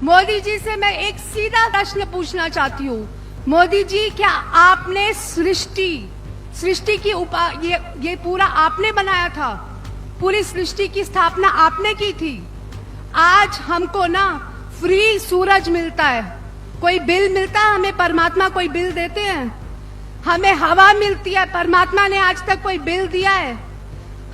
मोदी जी से मैं एक सीधा प्रश्न पूछना चाहती हूँ। मोदी जी, क्या आपने सृष्टि की ये पूरा आपने बनाया था? पूरी सृष्टि की स्थापना आपने की थी। आज हमको ना फ्री सूरज मिलता है, कोई बिल मिलता है हमें? परमात्मा कोई बिल देते हैं? हमें हवा मिलती है, परमात्मा ने आज तक कोई बिल दिया है?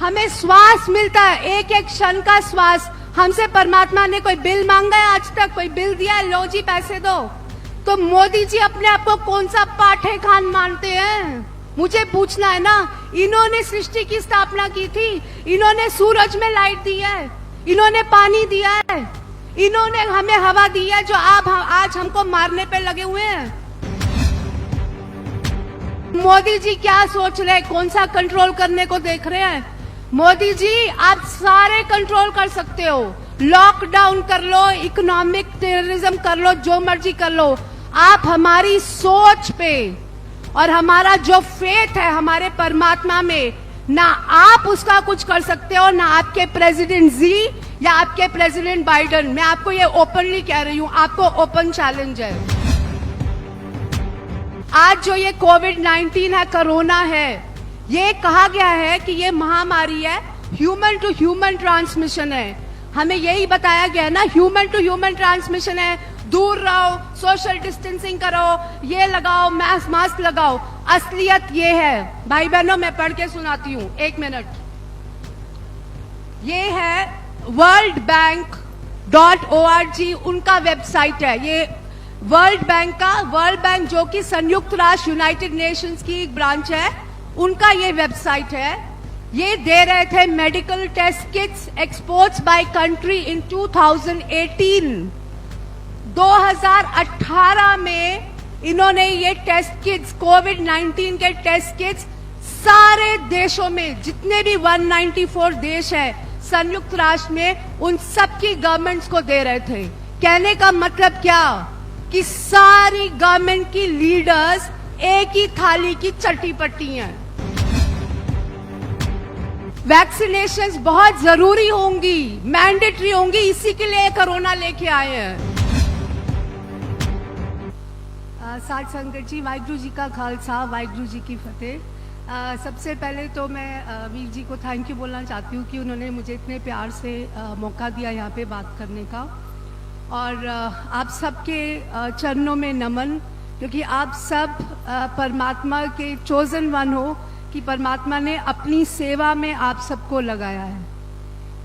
हमें श्वास मिलता है, एक एक क्षण का श्वास, हमसे परमात्मा ने कोई बिल मांगा है आज तक? कोई बिल दिया है? लो जी पैसे दो। तो मोदी जी अपने आप को कौन सा पाठे खान मानते हैं? मुझे पूछना है ना। इन्होंने सृष्टि की स्थापना की थी, इन्होंने सूरज में लाइट दी है, इन्होंने पानी दिया है, इन्होंने हमें हवा दी है, जो आप आज हमको मारने पे लगे हुए हैं। मोदी जी क्या सोच रहे हैं? कौन सा कंट्रोल करने को देख रहे हैं? मोदी जी, आप सारे कंट्रोल कर सकते हो, लॉकडाउन कर लो, इकोनॉमिक टेररिज्म कर लो, जो मर्जी कर लो। आप हमारी सोच पे और हमारा जो फेथ है हमारे परमात्मा में, ना आप उसका कुछ कर सकते हो, ना आपके प्रेसिडेंट जी या आपके प्रेसिडेंट बाइडेन। मैं आपको ये ओपनली कह रही हूँ, आपको ओपन चैलेंज है। आज जो ये कोविड-19 है, कोरोना है, ये कहा गया है कि ये महामारी है, ह्यूमन टू ह्यूमन ट्रांसमिशन है। हमें यही बताया गया है ना, ह्यूमन टू ह्यूमन ट्रांसमिशन है, दूर रहो, सोशल डिस्टेंसिंग करो, ये लगाओ, मास्क लगाओ। असलियत ये है भाई बहनों, मैं पढ़ के सुनाती हूँ, 1 मिनट। ये है वर्ल्ड बैंक .org, उनका वेबसाइट है। ये वर्ल्ड बैंक जो कि संयुक्त राष्ट्र यूनाइटेड नेशंस की एक ब्रांच है, उनका ये वेबसाइट है। ये दे रहे थे medical test kits exports by country in 2018। 2018 में इन्होंने ये टेस्ट किट्स, कोविड-19 के टेस्ट किट्स सारे देशों में, जितने भी 194 देश है संयुक्त राष्ट्र में, उन सबकी गवर्नमेंट्स को दे रहे थे। कहने का मतलब क्या कि सारी गवर्नमेंट की लीडर्स एक ही थाली की चट्टी पट्टी हैं। वैक्सीनेशंस बहुत जरूरी होंगी, मैंडेटरी होंगी, इसी के लिए कोरोना लेके आए हैं। साथ संगत जी, वाहिगुरु जी का खालसा, वाहिगुरु जी की फतेह। सबसे पहले तो मैं वीर जी को थैंक यू बोलना चाहती हूँ कि उन्होंने मुझे इतने प्यार से मौका दिया यहाँ पे बात करने का। और आप सबके चरणों में नमन, क्योंकि आप सब परमात्मा के चोजन वन हो, कि परमात्मा ने अपनी सेवा में आप सबको लगाया है।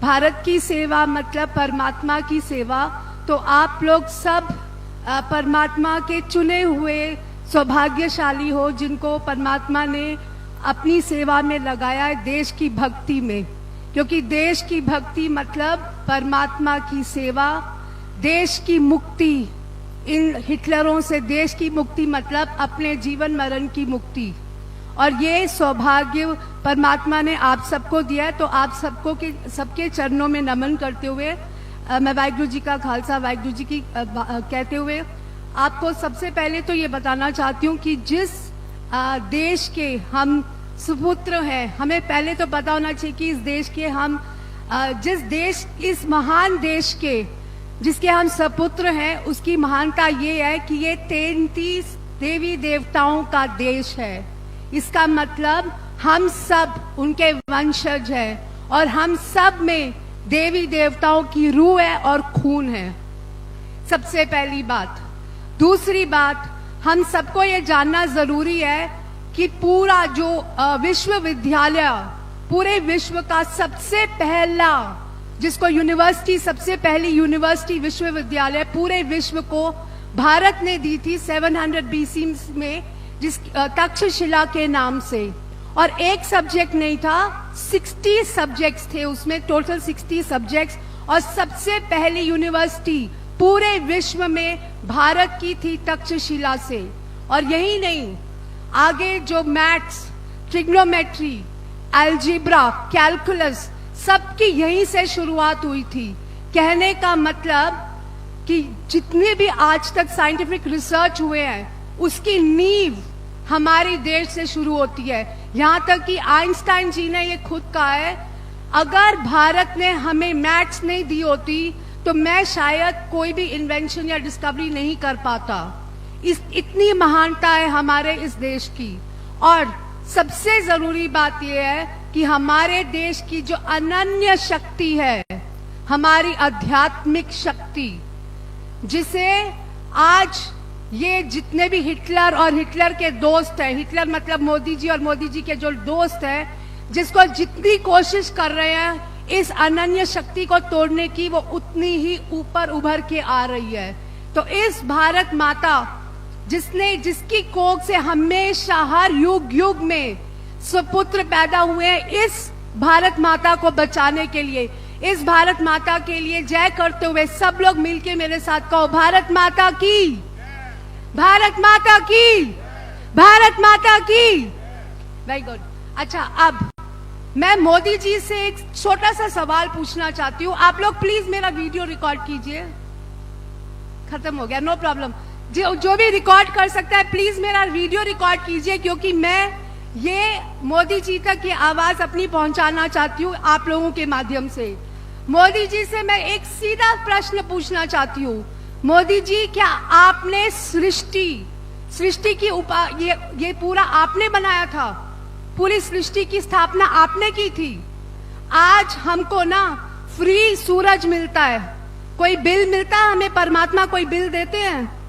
भारत की सेवा मतलब परमात्मा की सेवा। तो आप लोग सब परमात्मा के चुने हुए सौभाग्यशाली हो, जिनको परमात्मा ने अपनी सेवा में लगाया है, देश की भक्ति में। क्योंकि देश की भक्ति मतलब परमात्मा की सेवा, देश की मुक्ति इन हिटलरों से, देश की मुक्ति मतलब अपने जीवन मरण की मुक्ति। और ये सौभाग्य परमात्मा ने आप सबको दिया है। तो आप सबको सबके चरणों में नमन करते हुए मैं वाहिगुरु जी का खालसा, वाहिगुरु जी की कहते हुए आपको सबसे पहले तो ये बताना चाहती हूँ कि जिस देश के हम सुपुत्र हैं, हमें पहले तो पता होना चाहिए कि इस देश के हम इस महान देश के जिसके हम सपुत्र हैं, उसकी महानता ये है कि ये 33 देवी देवताओं का देश है। इसका मतलब हम सब उनके वंशज हैं और हम सब में देवी देवताओं की रूह है और खून है। सबसे पहली बात। दूसरी बात, हम सबको ये जानना जरूरी है कि पूरा जो विश्वविद्यालय, पूरे विश्व का सबसे पहला, जिसको यूनिवर्सिटी, सबसे पहली यूनिवर्सिटी विश्वविद्यालय पूरे विश्व को भारत ने दी थी 700 BC में, जिस तक्षशिला के नाम से। और एक सब्जेक्ट नहीं था, 60 सब्जेक्ट्स थे उसमें, टोटल 60 सब्जेक्ट्स। और सबसे पहली यूनिवर्सिटी पूरे विश्व में भारत की थी तक्षशिला से। और यही नहीं, आगे जो मैथ्स, ट्रिग्नोमेट्री, अलजेब्रा, कैलकुलस, सबकी यहीं से शुरुआत हुई थी। कहने का मतलब कि जितने भी आज तक साइंटिफिक रिसर्च हुए हैं, उसकी नींव हमारे देश से शुरू होती है। यहाँ तक कि आइंस्टाइन जी ने ये खुद कहा है, अगर भारत ने हमें मैथ्स नहीं दी होती तो मैं शायद कोई भी इन्वेंशन या डिस्कवरी नहीं कर पाता। इतनी महानता है हमारे इस देश की। और सबसे जरूरी बात यह है कि हमारे देश की जो अनन्य शक्ति है, हमारी आध्यात्मिक शक्ति, जिसे आज ये जितने भी हिटलर और हिटलर के दोस्त हैं, हिटलर मतलब मोदी जी और मोदी जी के जो दोस्त हैं, जिसको जितनी कोशिश कर रहे हैं इस अनन्य शक्ति को तोड़ने की, वो उतनी ही ऊपर उभर के आ रही है। तो इस भारत माता जिसकी कोख से हमेशा हर युग युग में सुपुत्र पैदा हुए हैं, इस भारत माता को बचाने के लिए, इस भारत माता के लिए जय करते हुए सब लोग मिलके मेरे साथ कहो, भारत माता की, भारत माता की, भारत माता की। Very good. अच्छा, अब मैं मोदी जी से एक छोटा सा सवाल पूछना चाहती हूँ। आप लोग प्लीज मेरा वीडियो रिकॉर्ड कीजिए। खत्म हो गया, नो प्रॉब्लम। जो भी रिकॉर्ड कर सकता है प्लीज मेरा वीडियो रिकॉर्ड कीजिए, क्योंकि मैं ये मोदी जी तक ये आवाज अपनी पहुंचाना चाहती हूँ आप लोगों के माध्यम से। मोदी जी से मैं एक सीधा प्रश्न पूछना चाहती हूँ। मोदी जी, क्या आपने सृष्टि की ये पूरा आपने बनाया था? पूरी सृष्टि की स्थापना आपने की थी। आज हमको ना फ्री सूरज मिलता है, कोई बिल मिलता है हमें? परमात्मा कोई बिल देते हैं?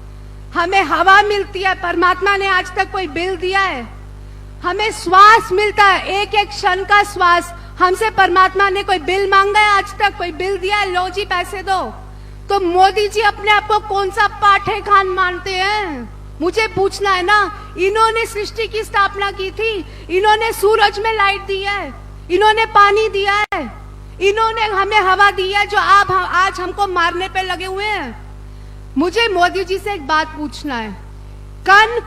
हमें हवा मिलती है, परमात्मा ने आज तक कोई बिल दिया है? हमें श्वास मिलता है, एक एक क्षण का श्वास, हमसे परमात्मा ने कोई बिल मांगा है आज तक? कोई बिल दिया है? लो जी पैसे दो। तो मोदी जी अपने आप को कौन सा पाठे खान मानते हैं? मुझे पूछना है ना। इन्होंने सृष्टि की स्थापना की थी, इन्होंने सूरज में लाइट दी है, इन्होंने पानी दिया है, इन्होंने हमें हवा दी है, जो आप आज हमको मारने पे लगे हुए हैं। मुझे मोदी जी से एक बात पूछना है। कण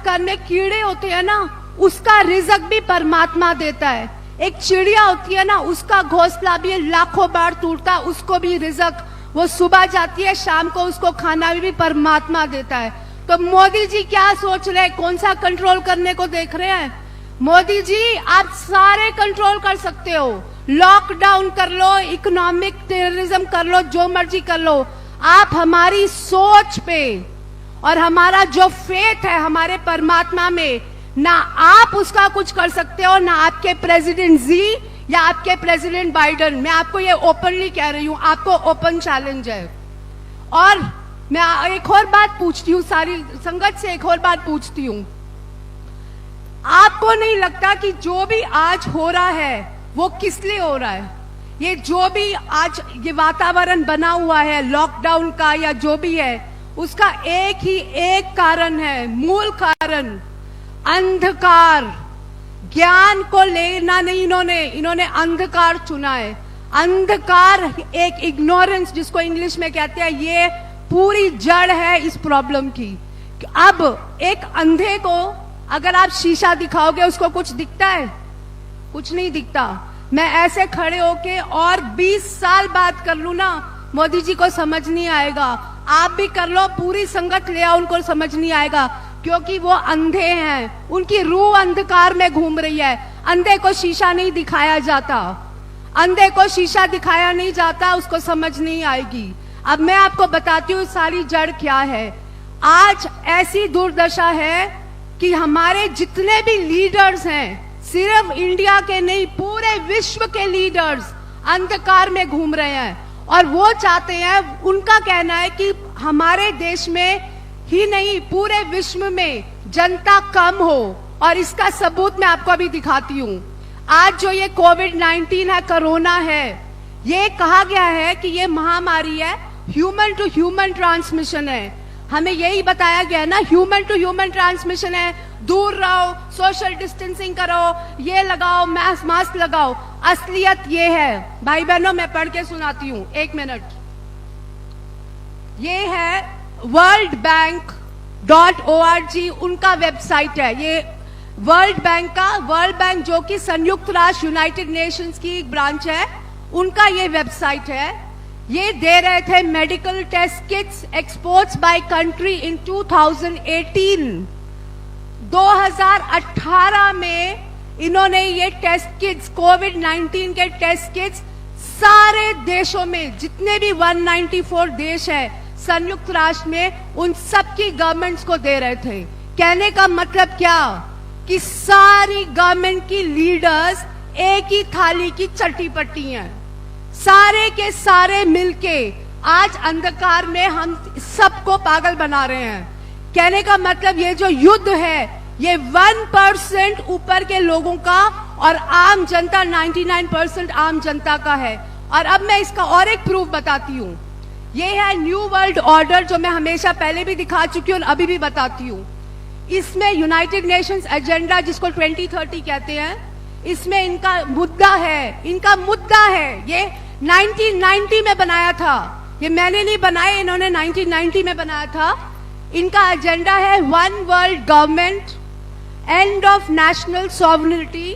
कण में कीड़े होते हैं ना, उसका रिजक भी परमात्मा देता है। एक चिड़िया होती है ना, उसका घोंसला भी लाखों बार टूटता है, उसको भी रिजक, वो सुबह जाती है शाम को उसको खाना भी परमात्मा देता है। तो मोदी जी क्या सोच रहे हैं? कौन सा कंट्रोल करने को देख रहे हैं? मोदी जी, आप सारे कंट्रोल कर सकते हो, लॉकडाउन कर लो, इकोनॉमिक टेररिज्म कर लो, जो मर्जी कर लो। आप हमारी सोच पे और हमारा जो फेथ है हमारे परमात्मा में, ना आप उसका कुछ कर सकते हो, ना आपके प्रेसिडेंट जी या आपके प्रेसिडेंट बाइडेन। मैं आपको ये ओपनली कह रही हूं, आपको ओपन चैलेंज है। और मैं एक और बात पूछती हूँ, सारी संगत से एक और बात पूछती हूँ। आपको नहीं लगता कि जो भी आज हो रहा है वो किस लिए हो रहा है? ये जो भी आज ये वातावरण बना हुआ है लॉकडाउन का या जो भी है, उसका एक कारण है, मूल कारण अंधकार। ज्ञान को लेना नहीं, इन्होंने अंधकार चुना है। अंधकार, एक इग्नोरेंस जिसको इंग्लिश में कहते हैं, ये पूरी जड़ है इस प्रॉब्लम की। अब एक अंधे को अगर आप शीशा दिखाओगे, उसको कुछ दिखता है? कुछ नहीं दिखता। मैं ऐसे खड़े होके और 20 साल बात कर लूं ना, मोदी जी को समझ नहीं आएगा। आप भी कर लो, पूरी संगत ले आओ, उनको समझ नहीं आएगा, क्योंकि वो अंधे हैं, उनकी रूह अंधकार में घूम रही है। अंधे को शीशा नहीं दिखाया जाता, अंधे को शीशा दिखाया नहीं जाता, उसको समझ नहीं आएगी। अब मैं आपको बताती हूँ सारी जड़ क्या है। आज ऐसी दुर्दशा है कि हमारे जितने भी लीडर्स हैं, सिर्फ इंडिया के नहीं, पूरे विश्व के लीडर्स अंधकार में घूम रहे हैं। और वो चाहते हैं, उनका कहना है कि हमारे देश में ही नहीं, पूरे विश्व में जनता कम हो। और इसका सबूत मैं आपको अभी दिखाती हूँ। आज जो ये कोविड-19 है, कोरोना है, ये कहा गया है कि ये महामारी है, ह्यूमन टू ह्यूमन ट्रांसमिशन है। हमें यही बताया गया है ना, ह्यूमन टू ह्यूमन ट्रांसमिशन है, दूर रहो, सोशल डिस्टेंसिंग करो, ये लगाओ, मास्क लगाओ। असलियत ये है भाई बहनों, मैं पढ़ के सुनाती हूँ, 1 मिनट। ये है वर्ल्ड बैंक .org, उनका वेबसाइट है। ये वर्ल्ड बैंक जो कि संयुक्त राष्ट्र यूनाइटेड नेशंस की एक ब्रांच है, उनका ये वेबसाइट है। ये दे रहे थे medical test kits exports by country in 2018। 2018 में इन्होंने ये टेस्ट किट्स, कोविड-19 के टेस्ट किट्स सारे देशों में जितने भी 194 देश है संयुक्त राष्ट्र में, उन सबकी गवर्नमेंट्स को दे रहे थे। कहने का मतलब क्या कि सारी गवर्नमेंट की लीडर्स एक ही थाली की चट्टी पट्टी हैं, सारे के सारे मिलके आज अंधकार में हम सबको पागल बना रहे हैं। कहने का मतलब ये जो युद्ध है ये 1% ऊपर के लोगों का और आम जनता 99% आम जनता का है। और अब मैं इसका और एक प्रूफ बताती हूँ। ये है न्यू वर्ल्ड ऑर्डर जो मैं हमेशा पहले भी दिखा चुकी हूँ और अभी भी बताती हूँ। इसमें यूनाइटेड नेशंस एजेंडा जिसको 2030 कहते हैं, इसमें इनका मुद्दा है ये 1990 में बनाया था। ये मैंने नहीं बनाया, इन्होंने 1990 में बनाया था। इनका एजेंडा है one world government, end of national sovereignty,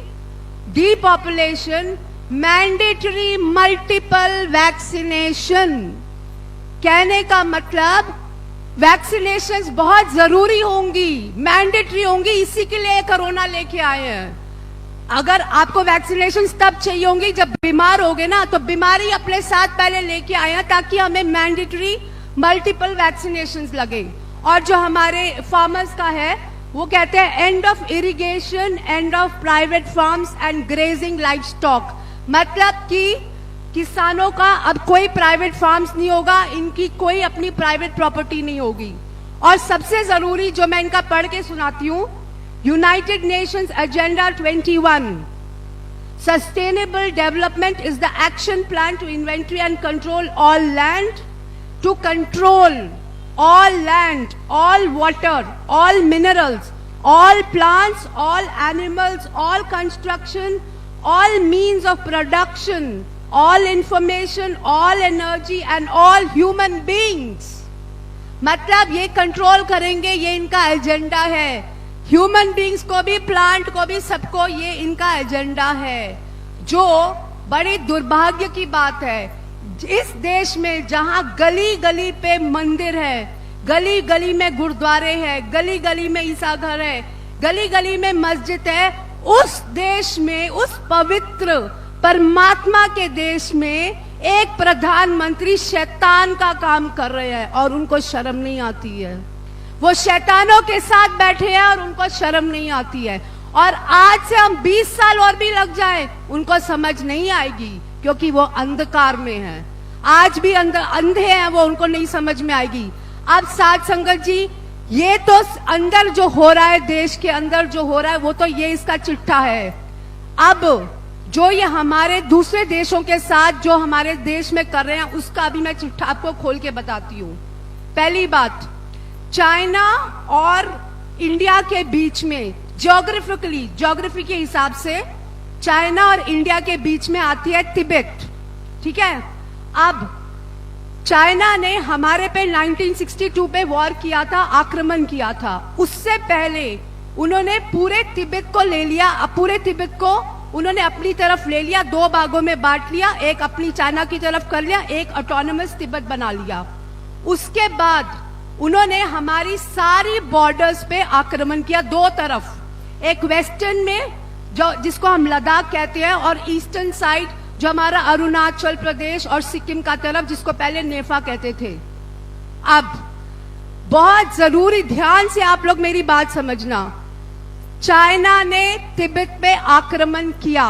depopulation, mandatory multiple vaccination. कहने का मतलब वैक्सीनेशंस बहुत जरूरी होंगी, मैंडेटरी होंगी, इसी के लिए कोरोना लेके आए हैं। अगर आपको वैक्सीनेशंस तब चाहिए होंगी जब बीमार होगे ना, तो बीमारी अपने साथ पहले लेके आए हैं ताकि हमें मैंडेटरी मल्टीपल वैक्सीनेशंस लगे। और जो हमारे फार्मर्स का है वो कहते हैं end of irrigation, end of private farms and grazing live stock. मतलब कि किसानों का अब कोई प्राइवेट फार्म्स नहीं होगा, इनकी कोई अपनी प्राइवेट प्रॉपर्टी नहीं होगी। और सबसे जरूरी जो मैं इनका पढ़ के सुनाती हूँ, United Nations agenda 21, sustainable development is the action plan to inventory and control all land, to control all land, all water, all minerals, all plants, all animals, all construction, all means of production, all information, all energy and all human beings। मतलब ये control करेंगे, ये इनका agenda है। Human beings को भी, plant को भी, सबको ये इनका एजेंडा है। जो बड़े दुर्भाग्य की बात है, इस देश में जहां गली गली पे मंदिर है, गली गली में गुरुद्वारे है, गली गली में ईसा घर है, गली गली में मस्जिद है, उस देश में, उस पवित्र परमात्मा के देश में एक प्रधानमंत्री शैतान का काम कर रहे हैं और उनको शर्म नहीं आती है। वो शैतानों के साथ बैठे हैं और उनको शर्म नहीं आती है। और आज से हम 20 साल और भी लग जाए, उनको समझ नहीं आएगी, क्योंकि वो अंधकार में है। आज भी अंधे हैं वो, उनको नहीं समझ में आएगी। अब साथ संगत जी, ये तो अंदर जो हो रहा है, देश के अंदर जो हो रहा है, वो तो ये इसका चिट्ठा है। अब जो ये हमारे दूसरे देशों के साथ जो हमारे देश में कर रहे हैं, उसका अभी मैं चिट्ठा आपको खोल के बताती हूँ। पहली बात, चाइना और इंडिया के बीच में ज्योग्राफी के हिसाब से चाइना और इंडिया के बीच में आती है तिब्बत। ठीक है, अब चाइना ने हमारे पे 1962 पे वॉर किया था, आक्रमण किया था। उससे पहले उन्होंने पूरे तिब्बत को ले लिया। पूरे तिब्बत को उन्होंने अपनी तरफ ले लिया, 2 भागों में बांट लिया, एक अपनी चाइना की तरफ कर लिया, एक ऑटोनोमस तिब्बत बना लिया। उसके बाद उन्होंने हमारी सारी बॉर्डर्स पे आक्रमण किया, 2 तरफ, एक वेस्टर्न में जो जिसको हम लद्दाख कहते हैं, और ईस्टर्न साइड जो हमारा अरुणाचल प्रदेश और सिक्किम का तरफ, जिसको पहले नेफा कहते थे। अब बहुत जरूरी, ध्यान से आप लोग मेरी बात समझना, चाइना ने तिब्बत पे आक्रमण किया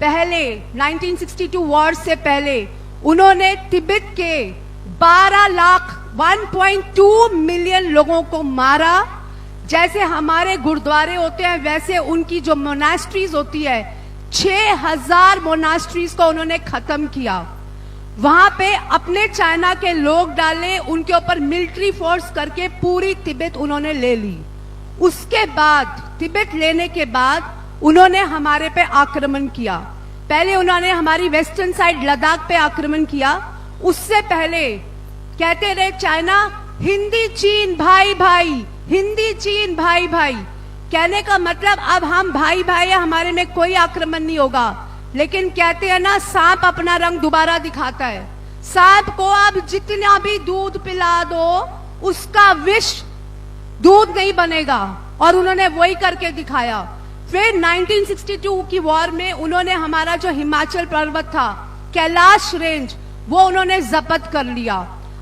पहले, 1962 वॉर से पहले उन्होंने तिब्बत के 12 लाख 1.2 मिलियन लोगों को मारा। जैसे हमारे गुरुद्वारे होते हैं, वैसे उनकी जो मोनास्ट्रीज होती है, 6000 मोनास्ट्रीज को उन्होंने खत्म किया। वहां पे अपने चाइना के लोग डाले, उनके ऊपर मिलिट्री फोर्स करके पूरी तिब्बत उन्होंने ले ली। उसके बाद तिब्बत लेने के बाद उन्होंने हमारे पे आक्रमण किया। पहले उन्होंने हमारी वेस्टर्न साइड लद्दाख पे आक्रमण किया। उससे पहले कहते रहे चाइना, हिंदी चीन भाई भाई, हिंदी चीन भाई भाई। कहने का मतलब अब हम भाई भाई है, हमारे में कोई आक्रमण नहीं होगा। लेकिन कहते हैं ना, सांप अपना रंग दोबारा दिखाता है। सांप को अब जितना भी दूध पिला दो, उसका विष दूध नहीं बनेगा, और उन्होंने वही करके दिखाया। फिर 1962 की वॉर में उन्होंने हमारा जो हिमाचल पर्वत था, कैलाश रेंज वो उन्होंने जब्त कर लिया।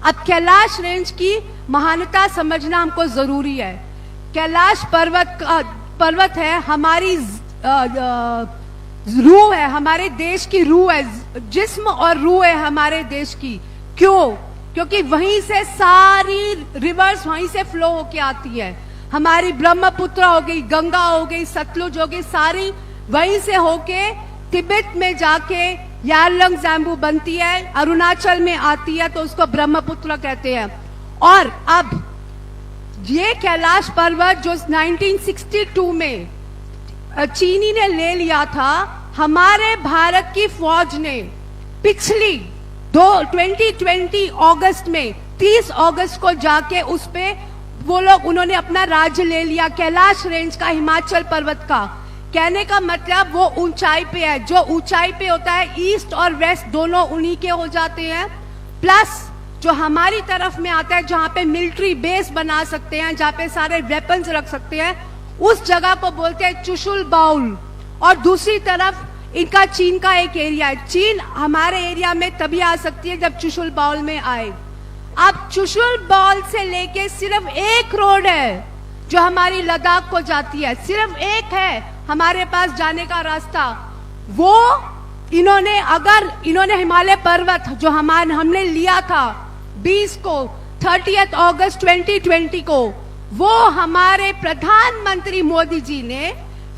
अब कैलाश रेंज की महानता समझना हमको जरूरी है। कैलाश पर्वत है, हमारी रूह है, हमारे देश की रूह है, जिस्म और रूह है हमारे देश की। क्यों? क्योंकि वहीं से सारी रिवर्स वहीं से फ्लो होके आती है। हमारी ब्रह्मपुत्र हो गई, गंगा हो गई, सतलुज हो गई, सारी वहीं से होके तिब्बत में जाके यारलंग ज़ैम्बू बनती है, अरुणाचल में आती है, तो उसको ब्रह्मपुत्र कहते हैं। और अब ये कैलाश पर्वत जो 1962 में चीनी ने ले लिया था, हमारे भारत की फौज ने पिछली 2020 अगस्त में 30 अगस्त को जाके उस पे वो लोग उन्होंने अपना राज्य ले लिया, कैलाश रेंज का, हिमाचल पर्वत का। कहने का मतलब वो ऊंचाई पे है, जो ऊंचाई पे होता है ईस्ट और वेस्ट दोनों उन्हीं के हो जाते हैं। प्लस जो हमारी तरफ में आता है जहां पे मिलिट्री बेस बना सकते हैं, जहां पे सारे वेपन्स रख सकते हैं, उस जगह को बोलते हैं चुशुल बाउल। और दूसरी तरफ इनका चीन का एक एरिया है। चीन हमारे एरिया में तभी आ सकती है जब चुशुल बाउल में आए। अब चुशुल बाउल से लेके सिर्फ एक रोड है जो हमारी लद्दाख को जाती है, सिर्फ एक है हमारे पास जाने का रास्ता। वो इन्होंने हिमालय पर्वत जो हमने लिया था 30 अगस्त 2020 को, वो हमारे प्रधानमंत्री मोदी जी ने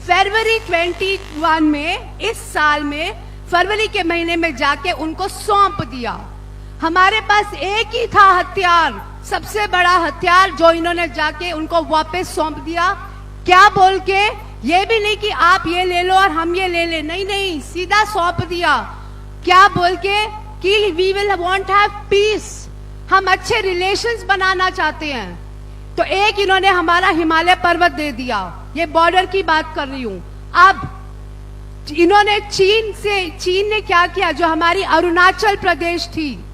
फरवरी 21 में, इस साल में फरवरी के महीने में जाके उनको सौंप दिया। हमारे पास एक ही था हथियार, सबसे बड़ा हथियार, जो इन्होंने जाके उनको वापस सौंप दिया। क्या बोल के? ये भी नहीं कि आप ये ले लो और हम ये ले ले, नहीं, सीधा सौंप दिया। क्या बोल के? कि we will want have peace, हम अच्छे रिलेशंस बनाना चाहते हैं। तो एक इन्होंने हमारा हिमालय पर्वत दे दिया, ये बॉर्डर की बात कर रही हूं। अब इन्होंने चीन ने क्या किया, जो हमारी अरुणाचल प्रदेश थी,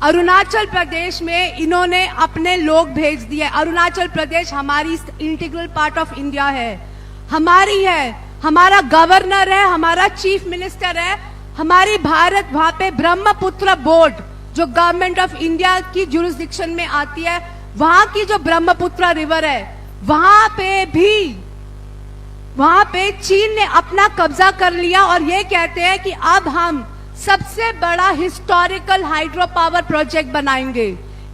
अरुणाचल प्रदेश में इन्होंने अपने लोग भेज दिए। अरुणाचल प्रदेश हमारी इंटीग्रल पार्ट ऑफ इंडिया है, हमारी है, हमारा गवर्नर है, हमारा चीफ मिनिस्टर है, हमारी भारत वहां पे ब्रह्मपुत्र बोर्ड जो गवर्नमेंट ऑफ इंडिया की जुरिस्डिक्शन में आती है, वहां की जो ब्रह्मपुत्र रिवर है, वहां पे चीन ने अपना कब्जा कर लिया और ये कहते हैं कि अब हम सबसे बड़ा हिस्टोरिकल हाइड्रो पावर प्रोजेक्ट बनाएंगे।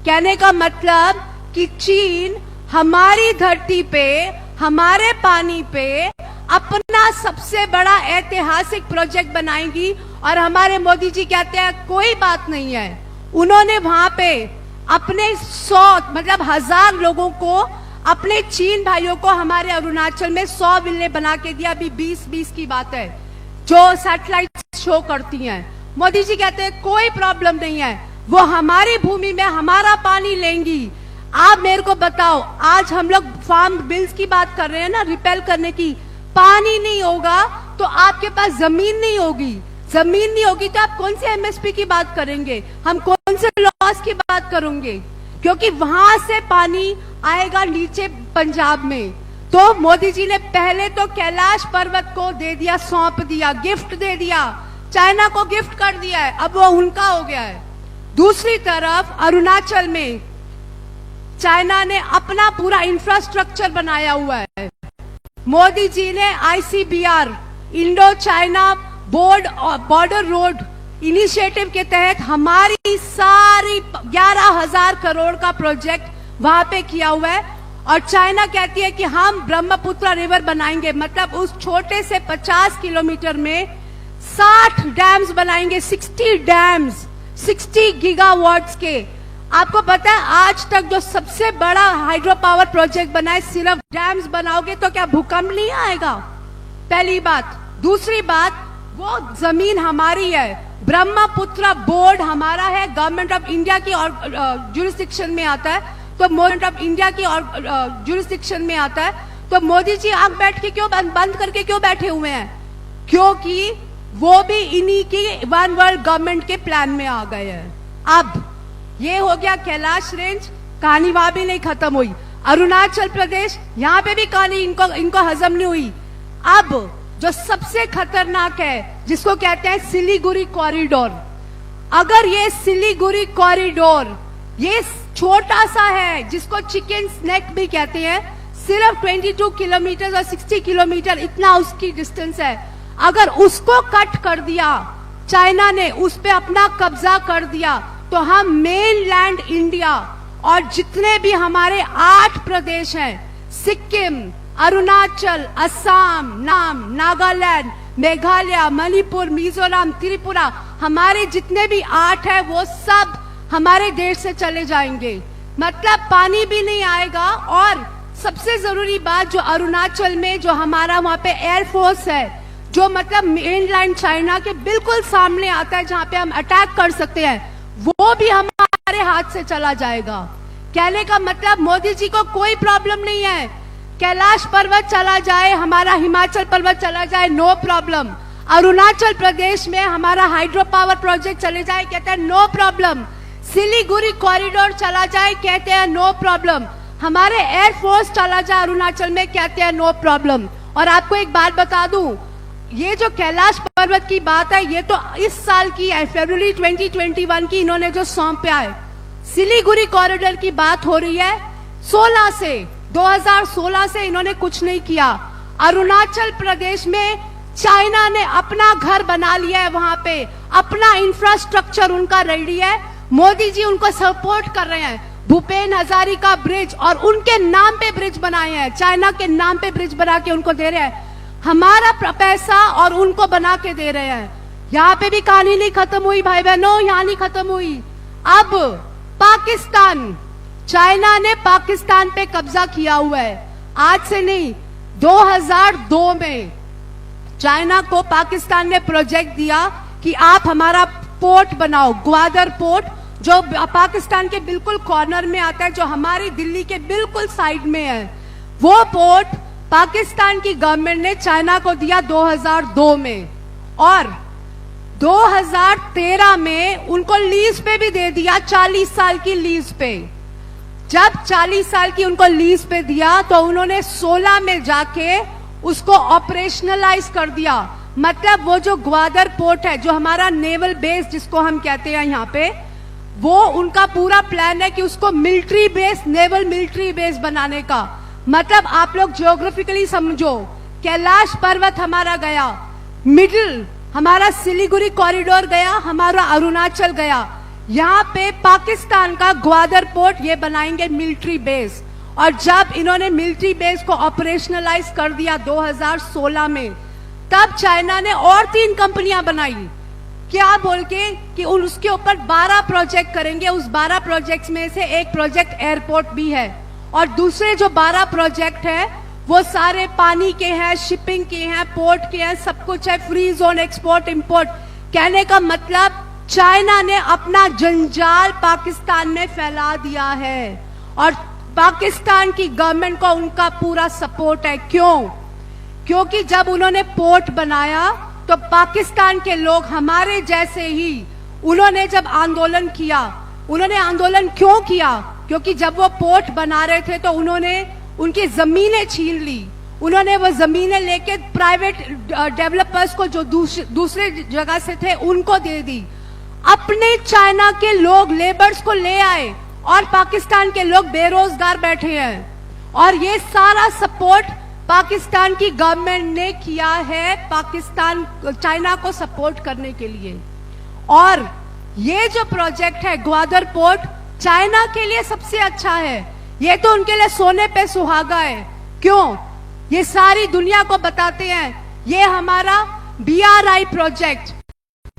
कहने का मतलब कि चीन हमारी धरती पे, हमारे पानी पे अपना सबसे बड़ा ऐतिहासिक प्रोजेक्ट बनाएंगी। और हमारे मोदी जी कहते हैं कोई बात नहीं है। उन्होंने वहां पे अपने 1000 लोगों को, अपने चीन भाइयों को हमारे अरुणाचल में 100 विले बना के दिया। अभी 2020 की बात है, जो सैटेलाइट शो करती हैं। मोदी जी कहते हैं कोई प्रॉब्लम नहीं है, वो हमारी भूमि में हमारा पानी लेंगी। आप मेरे को बताओ, आज हम लोग फार्म बिल्स की बात कर रहे हैं ना, रिपेल करने की। पानी नहीं होगा तो आपके पास जमीन नहीं होगी, जमीन नहीं होगी तो आप कौन से एमएसपी की बात करेंगे, हम कौन से लॉस की बात करेंगे? क्योंकि वहां से पानी आएगा नीचे पंजाब में। तो मोदी जी ने पहले तो कैलाश पर्वत को दे दिया, सौंप दिया, गिफ्ट दे दिया, चाइना को गिफ्ट कर दिया है, अब वो उनका हो गया है। दूसरी तरफ अरुणाचल में चाइना ने अपना पूरा इंफ्रास्ट्रक्चर बनाया हुआ है। मोदी जी ने ICBR, Indo China border road initiative के तहत हमारी सारी 11,000 करोड़ का प्रोजेक्ट वहां पे किया हुआ है। और चाइना कहती है कि हम ब्रह्मपुत्र रिवर बनाएंगे, मतलब उस छोटे से 50 किलोमीटर में 60 डैम्स बनाएंगे, 60 डैम्स, 60 गीगावाट्स के। आपको पता है आज तक जो सबसे बड़ा हाइड्रो पावर प्रोजेक्ट बना है, सिर्फ डैम्स बनाओगे तो क्या भूकंप नहीं आएगा? पहली बात। दूसरी बात, वो जमीन हमारी है, ब्रह्मपुत्र बोर्ड हमारा है, गवर्नमेंट ऑफ इंडिया की और जुरिस्डिक्शन में आता है। तो गवर्नमेंट ऑफ इंडिया की और जुरिस्डिक्शन में आता है, तो मोदी जी आंख बैठ के क्यों बंद करके क्यों बैठे हुए हैं? क्योंकि वो भी इन्हीं की वन वर्ल्ड गवर्नमेंट के प्लान में आ गए हैं। अब ये हो गया कैलाश रेंज, कहानी वहां भी नहीं खत्म हुई। अरुणाचल प्रदेश, यहाँ पे भी कहानी इनको हजम नहीं हुई। अब जो सबसे खतरनाक है, जिसको कहते हैं सिलीगुड़ी कॉरिडोर। अगर ये सिलीगुड़ी कॉरिडोर, ये छोटा सा है जिसको चिकन स्नैक भी कहते हैं, सिर्फ 22 किलोमीटर और 60 किलोमीटर इतना उसकी डिस्टेंस है। अगर उसको कट कर दिया चाइना ने, उस पे अपना कब्जा कर दिया, तो हम मेनलैंड इंडिया और जितने भी हमारे 8 प्रदेश हैं, सिक्किम, अरुणाचल, असम, नागालैंड, मेघालय, मणिपुर, मिजोरम, त्रिपुरा, हमारे जितने भी 8 है वो सब हमारे देश से चले जाएंगे। मतलब पानी भी नहीं आएगा। और सबसे जरूरी बात, जो अरुणाचल में जो हमारा वहां पे एयरफोर्स है, जो मतलब मेनलैंड चाइना के बिल्कुल सामने आता है, जहां पे हम अटैक कर सकते हैं, वो भी हमारे हाथ से चला जाएगा। कहने का मतलब मोदी जी को कोई प्रॉब्लम नहीं है, कैलाश पर्वत चला जाए, हमारा हिमाचल पर्वत चला जाए, नो प्रॉब्लम। अरुणाचल प्रदेश में हमारा हाइड्रो पावर प्रोजेक्ट चले जाए, कहते हैं नो प्रॉब्लम। सिलीगुड़ी कॉरिडोर चला जाए, कहते हैं नो प्रॉब्लम। हमारे एयरफोर्स चला जाए अरुणाचल में, कहते हैं नो प्रॉब्लम। और आपको एक बात बता दूं, ये जो कैलाश पर्वत की बात है, ये तो इस साल की है, फरवरी 2021 की इन्होंने जो सौंपा है। सिलीगुड़ी कॉरिडोर की बात हो रही है 2016 से इन्होंने कुछ नहीं किया। अरुणाचल प्रदेश में चाइना ने अपना घर बना लिया है, वहां पे अपना इंफ्रास्ट्रक्चर उनका रेडी है। मोदी जी उनको सपोर्ट कर रहे हैं। भूपेन हजारिका ब्रिज, और उनके नाम पे ब्रिज बनाए हैं, चाइना के नाम पे ब्रिज बना के उनको दे रहे हैं, हमारा पैसा और उनको बना के दे रहे हैं। यहाँ पे भी कहानी नहीं खत्म हुई भाई बहनों, यहाँ नहीं खत्म हुई। अब पाकिस्तान, चाइना ने पाकिस्तान पे कब्जा किया हुआ है, आज से नहीं, 2002 में चाइना को पाकिस्तान ने प्रोजेक्ट दिया कि आप हमारा पोर्ट बनाओ, ग्वादर पोर्ट, जो पाकिस्तान के बिल्कुल कॉर्नर में आता है, जो हमारी दिल्ली के बिल्कुल साइड में है। वो पोर्ट पाकिस्तान की गवर्नमेंट ने चाइना को दिया 2002 में, और 2013 में उनको लीज पे भी दे दिया, 40 साल की लीज पे। जब 40 साल की उनको लीज पे दिया, तो उन्होंने 16 में जाके उसको ऑपरेशनलाइज कर दिया। मतलब वो जो ग्वादर पोर्ट है, जो हमारा नेवल बेस जिसको हम कहते हैं यहाँ पे, वो उनका पूरा प्लान है कि उसको military base, naval military base बनाने का। मतलब आप लोग ज्योग्राफिकली समझो, कैलाश पर्वत हमारा गया, मिडिल हमारा सिलीगुड़ी कॉरिडोर गया, हमारा अरुणाचल गया, यहाँ पे पाकिस्तान का ग्वादर पोर्ट ये बनाएंगे मिलिट्री बेस। और जब इन्होंने मिलिट्री बेस को ऑपरेशनलाइज कर दिया 2016 में, तब चाइना ने और 3 कंपनियां बनाई, क्या बोल के कि उसके ऊपर 12 प्रोजेक्ट करेंगे। उस 12 प्रोजेक्ट्स में से एक प्रोजेक्ट एयरपोर्ट भी है, और दूसरे जो 12 प्रोजेक्ट है वो सारे पानी के हैं, शिपिंग के हैं, पोर्ट के हैं, सब कुछ है, फ्री जोन, एक्सपोर्ट इंपोर्ट। कहने का मतलब चाइना ने अपना जंजाल पाकिस्तान में फैला दिया है, और पाकिस्तान की गवर्नमेंट को उनका पूरा सपोर्ट है। क्यों? क्योंकि जब उन्होंने पोर्ट बनाया तो पाकिस्तान के लोग हमारे जैसे ही, उन्होंने जब आंदोलन किया, उन्होंने आंदोलन क्यों किया? क्योंकि जब वो पोर्ट बना रहे थे तो उन्होंने उनकी जमीनें छीन ली, उन्होंने वो जमीनें लेके प्राइवेट डेवलपर्स को जो दूसरे जगह से थे उनको दे दी। अपने चाइना के लोग लेबर्स को ले आए, और पाकिस्तान के लोग बेरोजगार बैठे हैं। और ये सारा सपोर्ट पाकिस्तान की गवर्नमेंट ने किया है पाकिस्तान, चाइना को सपोर्ट करने के लिए। और ये जो प्रोजेक्ट है ग्वादर पोर्ट, चाइना के लिए सबसे अच्छा है, ये तो उनके लिए सोने पे सुहागा है। क्यों? ये सारी दुनिया को बताते हैं, ये हमारा BRI प्रोजेक्ट,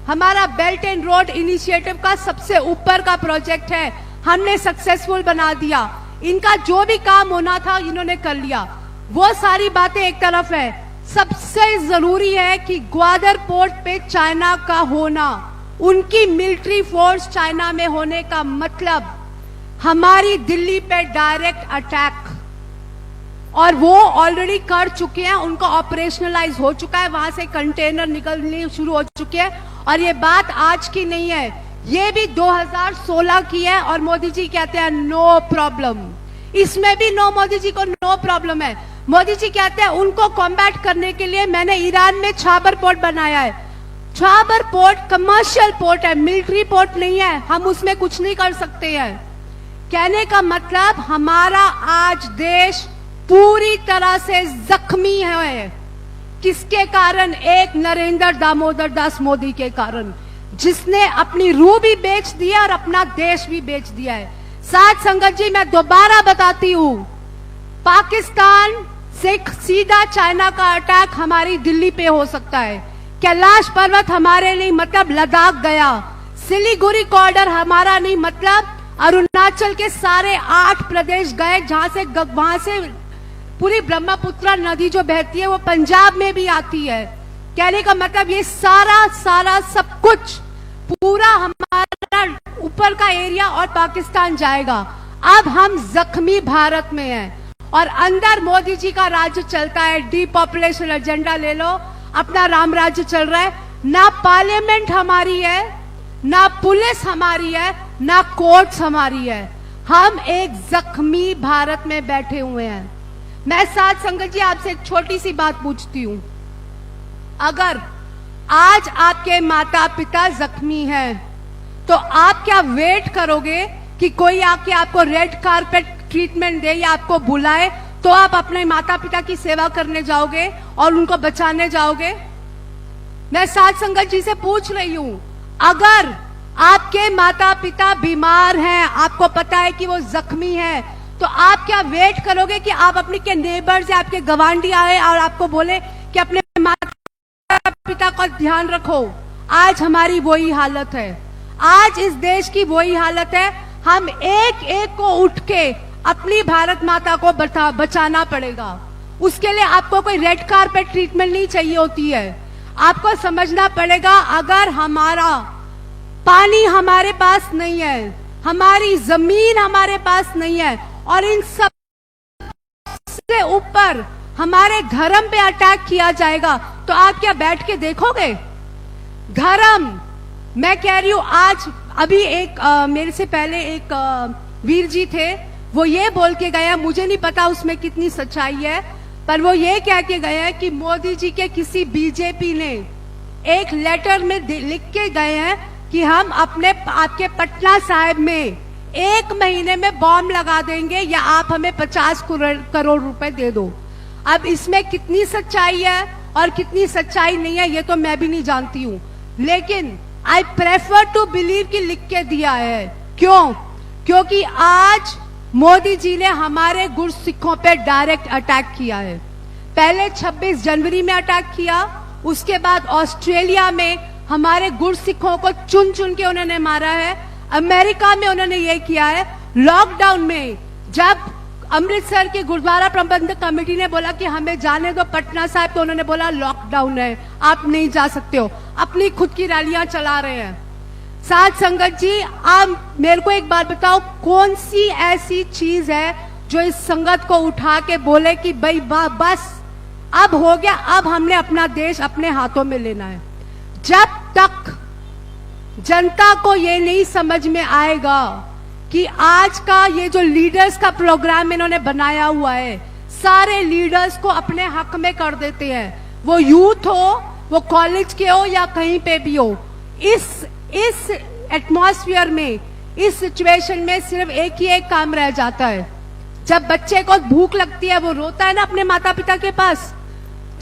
हमारा बेल्ट एंड रोड इनिशिएटिव का सबसे ऊपर का प्रोजेक्ट है, हमने सक्सेसफुल बना दिया। इनका जो भी काम होना था इन्होंने कर लिया। वो सारी बातें एक तरफ है, सबसे जरूरी है कि ग्वादर पोर्ट पे चाइना का होना, उनकी मिलिट्री फोर्स चाइना में होने का मतलब हमारी दिल्ली पे डायरेक्ट अटैक, और वो ऑलरेडी कर चुके हैं, उनका ऑपरेशनलाइज हो चुका है, वहां से कंटेनर निकलने शुरू हो चुके हैं। और ये बात आज की नहीं है, ये भी 2016 की है, और मोदी जी कहते हैं नो प्रॉब्लम। इसमें भी मोदी जी को नो प्रॉब्लम है। मोदी जी कहते हैं उनको कॉम्बैट करने के लिए मैंने ईरान में छाबर पोर्ट बनाया है। छाबर पोर्ट कमर्शियल पोर्ट है, मिलिट्री पोर्ट नहीं है, हम उसमें कुछ नहीं कर सकते हैं। कहने का मतलब हमारा आज देश पूरी तरह से जख्मी है। किसके कारण? एक नरेंद्र दामोदर दास मोदी के कारण, जिसने अपनी रूह भी बेच दिया और अपना देश भी बेच दिया है। साथ संगत जी, मैं दोबारा बताती हूं, पाकिस्तान से सीधा चाइना का अटैक हमारी दिल्ली पे हो सकता है। कैलाश पर्वत हमारे लिए मतलब लद्दाख गया, सिलीगुड़ी कॉरिडोर हमारा नहीं मतलब अरुणाचल के सारे 8 प्रदेश गए, वहां से पूरी ब्रह्मपुत्र नदी जो बहती है वो पंजाब में भी आती है। कहने का मतलब ये सारा सब कुछ पूरा हमारा ऊपर का एरिया और पाकिस्तान जाएगा। अब हम जख्मी भारत में हैं और अंदर मोदी जी का राज्य चलता है। डीपॉपुलेशन एजेंडा ले लो, अपना राम राज्य चल रहा है। ना पार्लियामेंट हमारी है, ना पुलिस हमारी है, ना कोर्ट्स हमारी है। हम एक जख्मी भारत में बैठे हुए हैं। मैं साथ संगत जी आपसे एक छोटी सी बात पूछती हूं, अगर आज आपके माता पिता जख्मी हैं तो आप क्या वेट करोगे कि कोई आके आपको रेड कारपेट ट्रीटमेंट दे या आपको बुलाए तो आप अपने माता पिता की सेवा करने जाओगे और उनको बचाने जाओगे? मैं साथ संगत जी से पूछ रही हूं, अगर आपके माता पिता बीमार हैं, आपको पता है कि वो जख्मी हैं, तो आप क्या वेट करोगे कि आप अपने के नेबर्स या आपके गवांडी आए और आपको बोले कि अपने माता पिता का ध्यान रखो? आज हमारी वही हालत है, आज इस देश की वही हालत है। हम एक एक को उठ के अपनी भारत माता को बचाना पड़ेगा। उसके लिए आपको कोई रेड कारपेट ट्रीटमेंट नहीं चाहिए होती है। आपको समझना पड़ेगा, अगर हमारा पानी हमारे पास नहीं है, हमारी जमीन हमारे पास नहीं है और इन सब से ऊपर हमारे धर्म पे अटैक किया जाएगा, तो आप क्या बैठ के देखोगे? धर्म, मैं कह रही हूं, आज अभी एक मेरे से पहले एक वीर जी थे, वो ये बोल के गया, मुझे नहीं पता उसमें कितनी सच्चाई है, पर वो ये कह के गया कि मोदी जी के किसी बीजेपी ने एक लेटर में लिख के गए हैं कि हम अपने आपके पटना साहिब में 1 महीने में बॉम्ब लगा देंगे या आप हमें 50 करोड़ रुपए दे दो। अब इसमें कितनी सच्चाई है और कितनी सच्चाई नहीं है ये तो मैं भी नहीं जानती हूँ, लेकिन आई प्रेफर टू बिलीव कि लिख के दिया है। क्यों? क्योंकि आज मोदी जी ने हमारे गुरसिखों पे डायरेक्ट अटैक किया है। पहले 26 जनवरी में अटैक किया, उसके बाद ऑस्ट्रेलिया में हमारे गुरसिखों को चुन चुन के उन्होंने मारा है। अमेरिका में उन्होंने ये किया है। लॉकडाउन में जब अमृतसर की गुरुद्वारा प्रबंधक कमेटी ने बोला कि हमें जाने दो पटना साहिब, तो उन्होंने बोला लॉकडाउन है, आप नहीं जा सकते हो। अपनी खुद की रैलियां चला रहे हैं। साथ संगत जी, आप मेरे को एक बात बताओ, कौन सी ऐसी चीज है जो इस संगत को उठा के बोले कि भाई बस अब हो गया, अब हमने अपना देश अपने हाथों में लेना है। जब तक जनता को ये नहीं समझ में आएगा कि आज का ये जो लीडर्स का प्रोग्राम इन्होंने बनाया हुआ है, सारे लीडर्स को अपने हक में कर देते हैं, वो यूथ हो, वो कॉलेज के हो या कहीं पे भी हो। इस एटमॉस्फेयर में, इस सिचुएशन में सिर्फ एक ही एक काम रह जाता है। जब बच्चे को भूख लगती है वो रोता है ना अपने माता पिता के पास,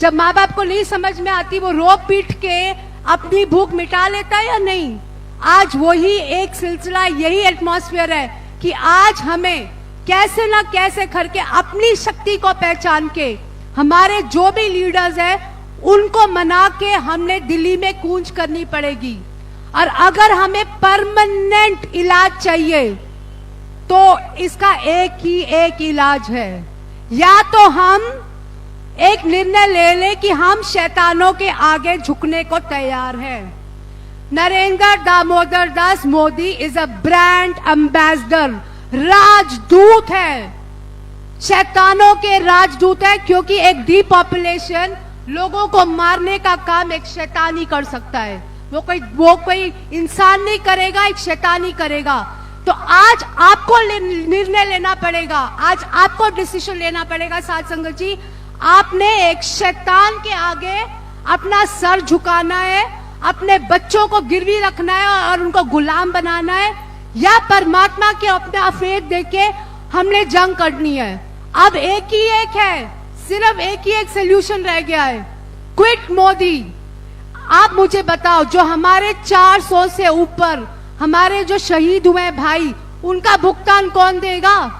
जब माँ बाप को नहीं समझ में आती वो रो पीट के अपनी भूख मिटा लेता है या नहीं? आज वही एक सिलसिला, यही एटमॉस्फेयर है कि आज हमें कैसे ना कैसे करके अपनी शक्ति को पहचान के हमारे जो भी लीडर्स हैं उनको मना के हमने दिल्ली में कूंज करनी पड़ेगी। और अगर हमें परमानेंट इलाज चाहिए तो इसका एक ही एक इलाज है, या तो हम एक निर्णय ले ले कि हम शैतानों के आगे झुकने को तैयार हैं। Narendra Damodar Das Modi is a brand ambassador, राजदूत है, शैतानों के राजदूत है, क्योंकि एक डीपॉपुलेशन, लोगों को मारने का काम एक शैतान ही कर सकता है। वो कोई इंसान नहीं करेगा, एक शैतान ही करेगा। तो आज आपको निर्णय लेना पड़ेगा, आज आपको डिसीजन लेना पड़ेगा। साथ संगत जी, आपने एक शैतान के आगे अपना सर झुकाना है, अपने बच्चों को गिरवी रखना है और उनको गुलाम बनाना है, या परमात्मा के अपना फेथ देके हमने जंग करनी है। अब एक ही एक है, सिर्फ एक ही एक सोल्यूशन रह गया है, क्विट मोदी। आप मुझे बताओ, जो हमारे 400 से ऊपर हमारे जो शहीद हुए भाई, उनका भुगतान कौन देगा?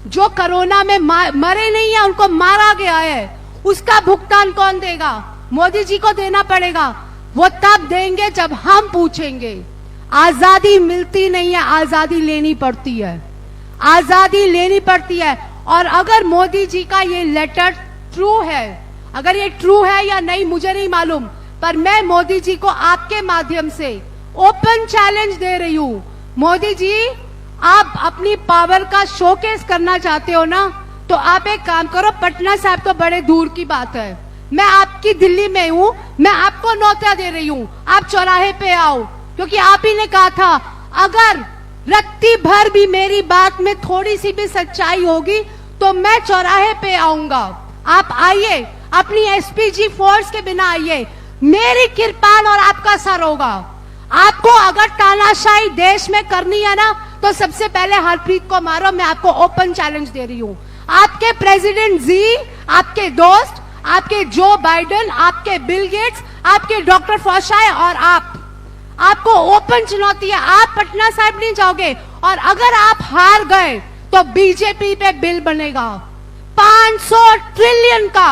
जो कोरोना में मरे नहीं है, उनको मारा गया है, उसका भुगतान कौन देगा? मोदी जी को देना पड़ेगा। वो तब देंगे जब हम पूछेंगे। आजादी मिलती नहीं है, आजादी लेनी पड़ती है, आजादी लेनी पड़ती है। और अगर मोदी जी का ये लेटर ट्रू है, अगर ये ट्रू है या नहीं मुझे नहीं मालूम, पर मैं मोदी जी को आपके माध्यम से ओपन चैलेंज दे रही हूं। मोदी जी, आप अपनी पावर का शोकेस करना चाहते हो ना, तो आप एक काम करो, पटना साहब तो बड़े दूर की बात है, मैं आपकी दिल्ली में हूं, मैं आपको न्योता दे रही हूं, आप चौराहे पे आओ, क्योंकि आप ही ने कहा था अगर रत्ती भर भी मेरी बात में थोड़ी सी भी सच्चाई होगी तो मैं चौराहे पे आऊंगा। आप आइए, अपनी एसपीजी फोर्स के बिना आइए, मेरी किरपान और आपका सर होगा। आपको अगर तानाशाही देश में करनी है ना, तो सबसे पहले हरप्रीत को मारो। मैं आपको ओपन चैलेंज दे रही हूँ। आपके प्रेसिडेंट जी, आपके दोस्त, आपके जो बाइडेन, आपके बिल गेट्स, आपके डॉक्टर फौशाय और आपको ओपन चुनौती है। आप पटना साहिब नहीं जाओगे, और अगर आप हार गए तो बीजेपी पे बिल बनेगा 500 ट्रिलियन का।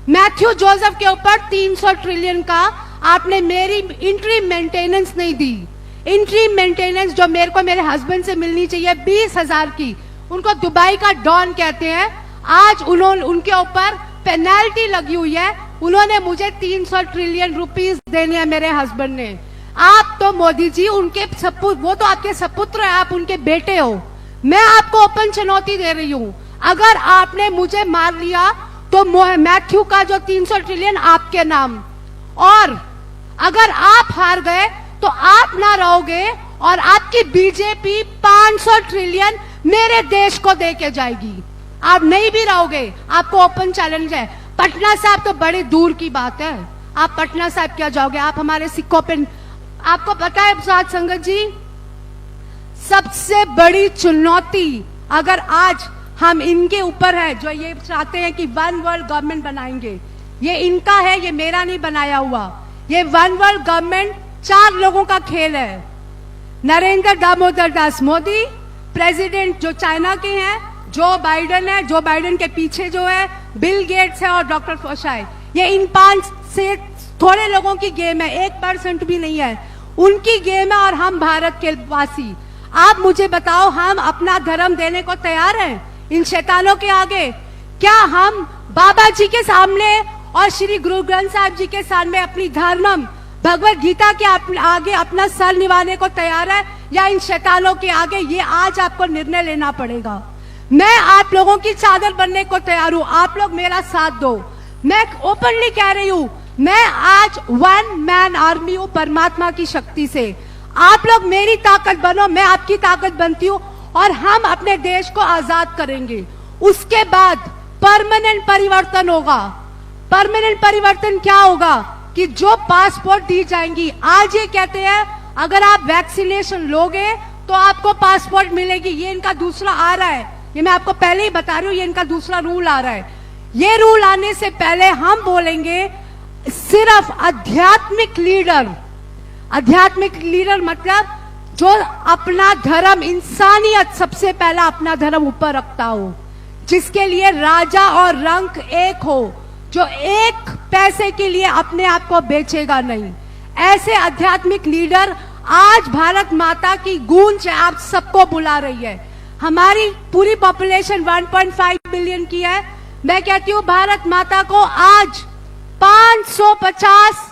मैथ्यू जोसेफ के ऊपर 300 ट्रिलियन का। आपने मेरी इंट्रीम मेंटेनेंस नहीं दी। इंट्रीम मेंटेनेंस जो मेरे को मेरे हस्बैंड से मिलनी चाहिए 20,000 की, उनको दुबई का डॉन कहते हैं। आज उनके ऊपर पेनल्टी लगी हुई है। उन्होंने मुझे 300 ट्रिलियन रुपीस देने हैं मेरे हस्बैंड ने। आप तो मोदी जी उनके वो तो आपके सपुत्र है, आप उनके बेटे हो। मैं आपको ओपन चुनौती दे रही हूँ, अगर आपने मुझे मार लिया तो मैथ्यू का जो 300 ट्रिलियन आपके नाम, और अगर आप हार गए तो आप ना रहोगे और आपकी बीजेपी 500 ट्रिलियन मेरे देश को दे के जाएगी। आप नहीं भी रहोगे, आपको ओपन चैलेंज है। पटना साहब तो बड़े दूर की बात है, आप पटना साहब क्या जाओगे? आप हमारे सिक्कों पे, आपको पता है साध संगत जी, सबसे बड़ी चुनौती अगर आज हम इनके ऊपर है, जो ये चाहते हैं कि वन वर्ल्ड गवर्नमेंट बनाएंगे, ये इनका है, ये मेरा नहीं बनाया हुआ। ये वन वर्ल्ड गवर्नमेंट 4 लोगों का खेल है। नरेंद्र दामोदर दास मोदी, प्रेसिडेंट जो चाइना के हैं, जो बाइडेन है, जो बाइडेन के पीछे जो है बिल गेट्स है और डॉक्टर फौशाय। ये इन 5 से थोड़े लोगों की गेम है, 1% भी नहीं है, उनकी गेम है। और हम भारत के वासी, आप मुझे बताओ, हम अपना धर्म देने को तैयार हैं इन शैतानों के आगे? क्या हम बाबा जी के सामने और श्री गुरु ग्रंथ साहिब जी के सामने अपनी धर्म भगवत गीता के आगे अपना सर निभाने को तैयार है, या इन शैतानों के आगे? ये आज आपको निर्णय लेना पड़ेगा। मैं आप लोगों की चादर बनने को तैयार हूँ, आप लोग मेरा साथ दो। मैं ओपनली कह रही हूँ, मैं आज 1 मैन आर्मी हूँ परमात्मा की शक्ति से। आप लोग मेरी ताकत बनो, मैं आपकी ताकत बनती हूँ, और हम अपने देश को आजाद करेंगे। उसके बाद परमानेंट परिवर्तन होगा। परमानेंट परिवर्तन क्या होगा? कि जो पासपोर्ट दी जाएंगी, आज ये कहते हैं अगर आप वैक्सीनेशन लोगे तो आपको पासपोर्ट मिलेगी, ये इनका दूसरा आ रहा है। ये मैं आपको पहले ही बता रही हूँ, ये इनका दूसरा रूल आ रहा है। ये रूल आने से पहले हम बोलेंगे सिर्फ आध्यात्मिक लीडर, आध्यात्मिक लीडर मतलब जो अपना धर्म, इंसानियत सबसे पहला अपना धर्म ऊपर रखता हो, जिसके लिए राजा और रंक एक हो, जो एक पैसे के लिए अपने आप को बेचेगा नहीं। ऐसे आध्यात्मिक लीडर आज भारत माता की गूंज आप सबको बुला रही है। हमारी पूरी पॉपुलेशन 1.5 बिलियन की है। मैं कहती हूँ भारत माता को आज 550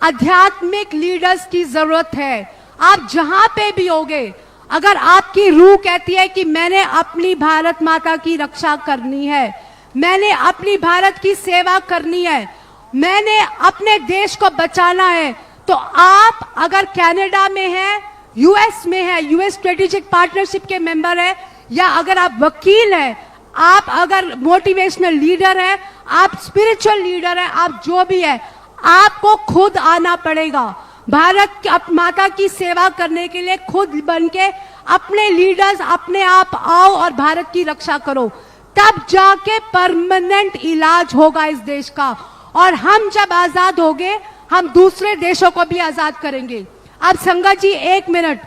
आध्यात्मिक लीडर्स की जरूरत है। आप जहां पे भी होगे, अगर आपकी रूह कहती है कि मैंने अपनी भारत माता की रक्षा करनी है, मैंने अपनी भारत की सेवा करनी है, मैंने अपने देश को बचाना है, तो आप अगर कनाडा में हैं, यूएस में है, यूएस स्ट्रेटेजिक पार्टनरशिप के मेंबर है, या अगर आप वकील हैं, आप अगर मोटिवेशनल लीडर है, आप स्पिरिचुअल लीडर हैं, आप जो भी है, आपको खुद आना पड़ेगा भारत माता की सेवा करने के लिए। खुद बन के अपने लीडर्स अपने आप आओ और भारत की रक्षा करो, तब जाके परमानेंट इलाज होगा इस देश का। और हम जब आजाद होंगे, हम दूसरे देशों को भी आजाद करेंगे। अब संगत जी 1 मिनट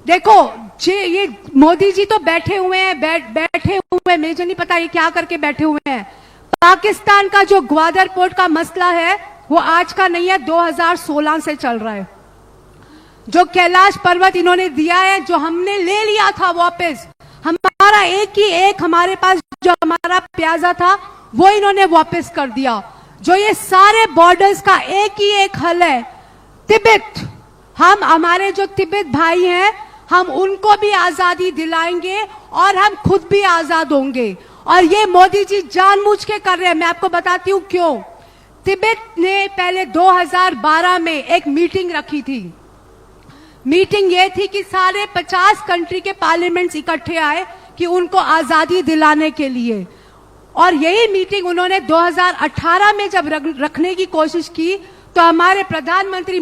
देखो, ये मोदी जी तो बैठे हुए हैं, बैठे हुए, मुझे नहीं पता ये क्या करके बैठे हुए हैं। पाकिस्तान का जो ग्वादर पोर्ट का मसला है वो आज का नहीं है, 2016 से चल रहा है। जो कैलाश पर्वत इन्होंने दिया है, जो हमने ले लिया था वापस, हमारा एक हमारे पास जो हमारा प्याजा था वो इन्होंने वापस कर दिया। जो ये सारे बॉर्डर्स का एक हल है, तिब्बत, हम हमारे जो तिब्बत भाई हैं, हम उनको भी आजादी दिलाएंगे और हम खुद भी आजाद होंगे। और ये मोदी जी जानबूझ के कर रहे हैं, मैं आपको बताती हूँ क्यों। तिब्बत ने पहले 2012 में एक मीटिंग रखी थी। मीटिंग ये थी कि सारे 50 कंट्री के पार्लियामेंट्स इकट्ठे आए कि उनको आजादी दिलाने के लिए। और यही मीटिंग उन्होंने 2018 में जब रखने की कोशिश की तो हमारे प्रधानमंत्री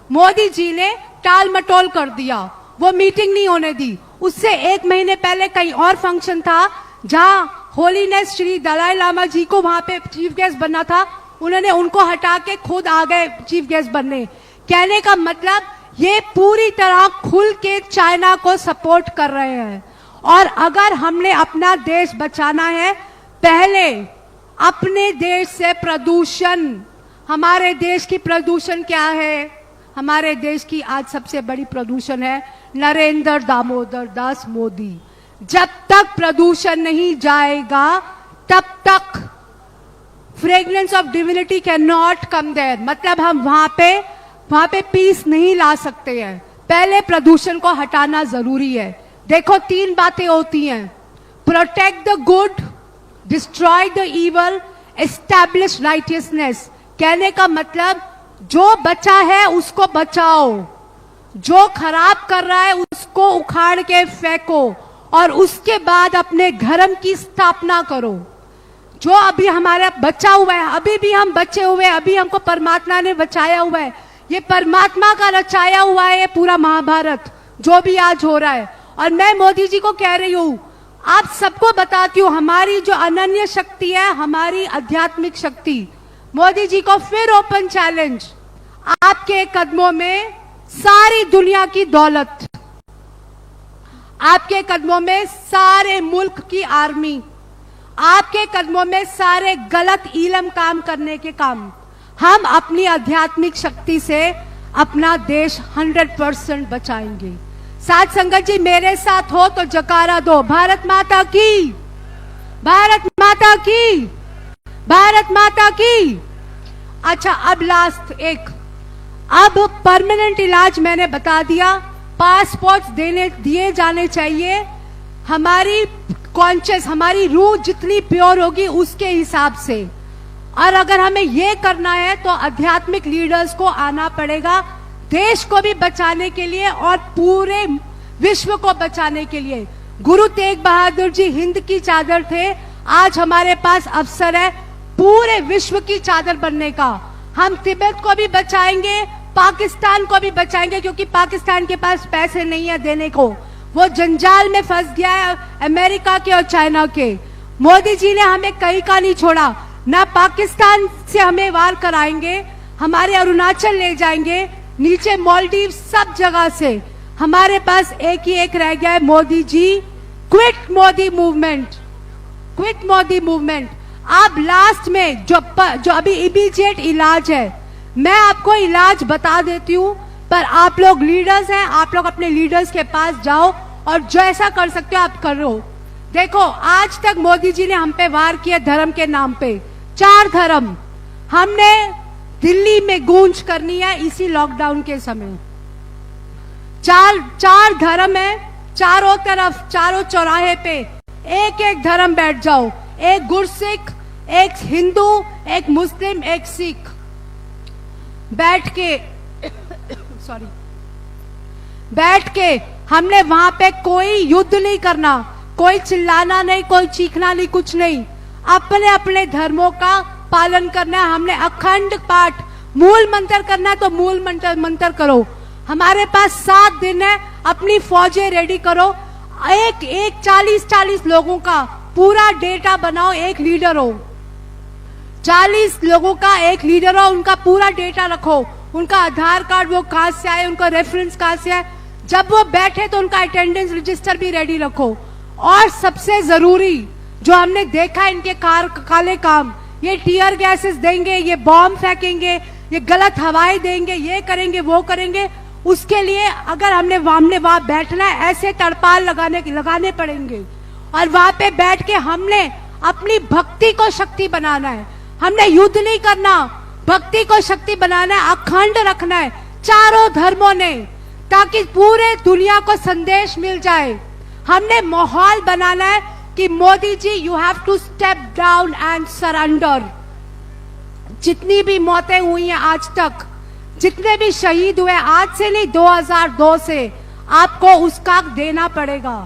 मोदी जी ने टाल मटोल कर दिया, वो मीटिंग नहीं होने दी। उससे 1 महीने पहले कहीं और फंक्शन था जहां होलीनेस श्री दलाई लामा जी को वहां पे चीफ गेस्ट बनना था, उन्होंने उनको हटा के खुद आ गए चीफ गेस्ट बनने। कहने का मतलब ये पूरी तरह खुल के चाइना को सपोर्ट कर रहे हैं। और अगर हमने अपना देश बचाना है, पहले अपने देश से प्रदूषण, हमारे देश की प्रदूषण क्या है? हमारे देश की आज सबसे बड़ी प्रदूषण है नरेंद्र दामोदर दास मोदी। जब तक प्रदूषण नहीं जाएगा तब तक fragrance of divinity can not come there, मतलब हम वहां पे पीस नहीं ला सकते हैं। पहले प्रदूषण को हटाना जरूरी है। देखो 3 बातें होती हैं, protect the good, destroy the evil, establish righteousness. कहने का मतलब जो बचा है उसको बचाओ, जो खराब कर रहा है उसको उखाड़ के फेंको और उसके बाद अपने धर्म की स्थापना करो। जो अभी हमारा बचा हुआ है, अभी भी हम बचे हुए हैं, अभी हमको परमात्मा ने बचाया हुआ है। ये परमात्मा का रचाया हुआ है ये पूरा महाभारत जो भी आज हो रहा है। और मैं मोदी जी को कह रही हूं, आप सबको बताती हूं, हमारी जो अनन्य शक्ति है, हमारी आध्यात्मिक शक्ति, मोदी जी को फिर ओपन चैलेंज, आपके कदमों में सारी दुनिया की दौलत, आपके कदमों में सारे मुल्क की आर्मी, आपके कदमों में सारे गलत इलम काम करने के काम। हम अपनी आध्यात्मिक शक्ति से अपना देश 100% बचाएंगे। साथ संगत जी मेरे साथ हो तो जकारा दो, भारत माता की, भारत माता की, भारत माता की। अच्छा, अब लास्ट एक, अब परमानेंट इलाज मैंने बता दिया, पासपोर्ट दिए जाने चाहिए। हमारी कॉन्शियस, हमारी रूह जितनी प्योर होगी उसके हिसाब से। और अगर हमें ये करना है तो आध्यात्मिक लीडर्स को आना पड़ेगा, देश को भी बचाने के लिए और पूरे विश्व को बचाने के लिए। गुरु तेग बहादुर जी हिंद की चादर थे, आज हमारे पास अवसर है पूरे विश्व की चादर बनने का। हम तिब्बत को भी बचाएंगे, पाकिस्तान को भी बचाएंगे, क्योंकि पाकिस्तान के पास पैसे नहीं है देने को, वो जंजाल में फंस गया है अमेरिका के और चाइना के। मोदी जी ने हमें कहीं का नहीं छोड़ा, ना पाकिस्तान से हमें वार कराएंगे, हमारे अरुणाचल ले जाएंगे, नीचे मालदीव, सब जगह से। हमारे पास एक ही एक रह गया है, Modi ji, quit Modi movement, quit Modi movement. आप लास्ट में जो अभी इमीडिएट इलाज है, मैं आपको इलाज बता देती हूँ, पर आप लोग लीडर्स हैं, आप लोग अपने लीडर्स के पास जाओ और जो ऐसा कर सकते हो आप करो। देखो आज तक मोदी जी ने हम पे वार किया धर्म के नाम पे, 4 धर्म हमने दिल्ली में गूंज करनी है इसी लॉकडाउन के समय। 4 धर्म है, चारों तरफ, चारों चौराहे पे एक एक धर्म बैठ जाओ, एक गुरसिख, एक हिंदू, एक मुस्लिम, एक सिख, बैठ के सॉरी बैठ के हमने वहां पे कोई युद्ध नहीं करना, कोई चिल्लाना नहीं, कोई चीखना नहीं, कुछ नहीं। अपने अपने धर्मों का पालन करना है। हमने अखंड पाठ, मूल मंत्र करना है तो मूल मंत्र करो। हमारे पास 7 दिन है, अपनी फौजें रेडी करो। एक 40 लोगों का पूरा डेटा बनाओ। एक लीडर हो, 40 लोगों का एक लीडर हो, उनका पूरा डेटा रखो। उनका आधार कार्ड वो कहां से आए, उनका रेफरेंस कहां से आए, जब वो बैठे तो उनका अटेंडेंस रजिस्टर भी रेडी रखो। और सबसे जरूरी जो हमने देखा इनके काले काम, ये टीयर गैसेस देंगे, ये बॉम्ब फेंकेंगे, ये गलत हवाएं देंगे, ये करेंगे वो करेंगे। उसके लिए अगर हमने वहां बैठना है, ऐसे तड़पाल लगाने पड़ेंगे। और वहां पे बैठ के हमने अपनी भक्ति को शक्ति बनाना है। हमने युद्ध नहीं करना, भक्ति को शक्ति बनाना है, अखंड रखना है चारों धर्मों ने, ताकि पूरे दुनिया को संदेश मिल जाए। हमने माहौल बनाना है कि Modi ji, you have to step down and surrender. जितनी भी मौतें हुई हैं आज तक, जितने भी शहीद हुए, आज से नहीं 2002 से, आपको उसका देना पड़ेगा,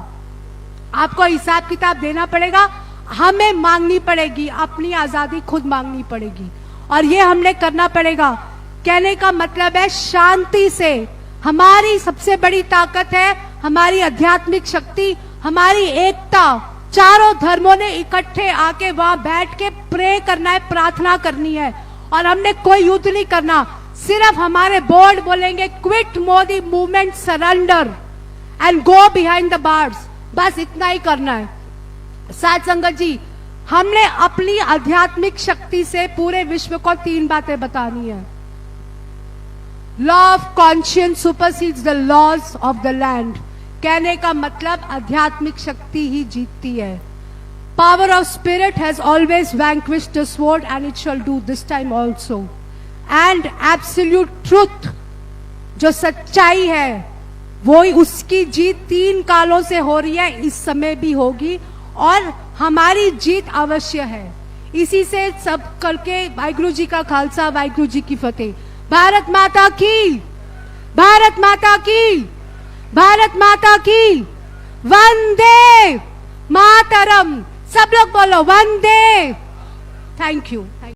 आपको हिसाब किताब देना पड़ेगा। हमें मांगनी पड़ेगी, अपनी आजादी खुद मांगनी पड़ेगी, और ये हमने करना पड़ेगा। कहने का मतलब है शांति से। हमारी सबसे बड़ी ताकत है हमारी आध्यात्मिक शक्ति, हमारी एकता। चारों धर्मों ने इकट्ठे आके वहां बैठ के प्रे करना है, प्रार्थना करनी है। और हमने कोई युद्ध नहीं करना, सिर्फ हमारे बोर्ड बोलेंगे quit Modi movement, surrender and go behind the bars. बस इतना ही करना है। साथ संगत जी, हमने अपनी आध्यात्मिक शक्ति से पूरे विश्व को 3 बातें बतानी है। Law of conscience supersedes the laws of the land. कहने का मतलब आध्यात्मिक शक्ति ही जीतती है। Power of spirit has always vanquished the sword and it shall do this time also. And absolute truth, जो सच्चाई है, वो उसकी जीत 3 कालों से हो रही है, इस समय भी होगी, और हमारी जीत अवश्य है। इसी से सब करके वाहिगुरु जी का खालसा, वाहिगुरु जी की फतेह। भारत माता की, भारत माता की, भारत माता की। वंदे मातरम। सब लोग बोलो वंदे। Thank you.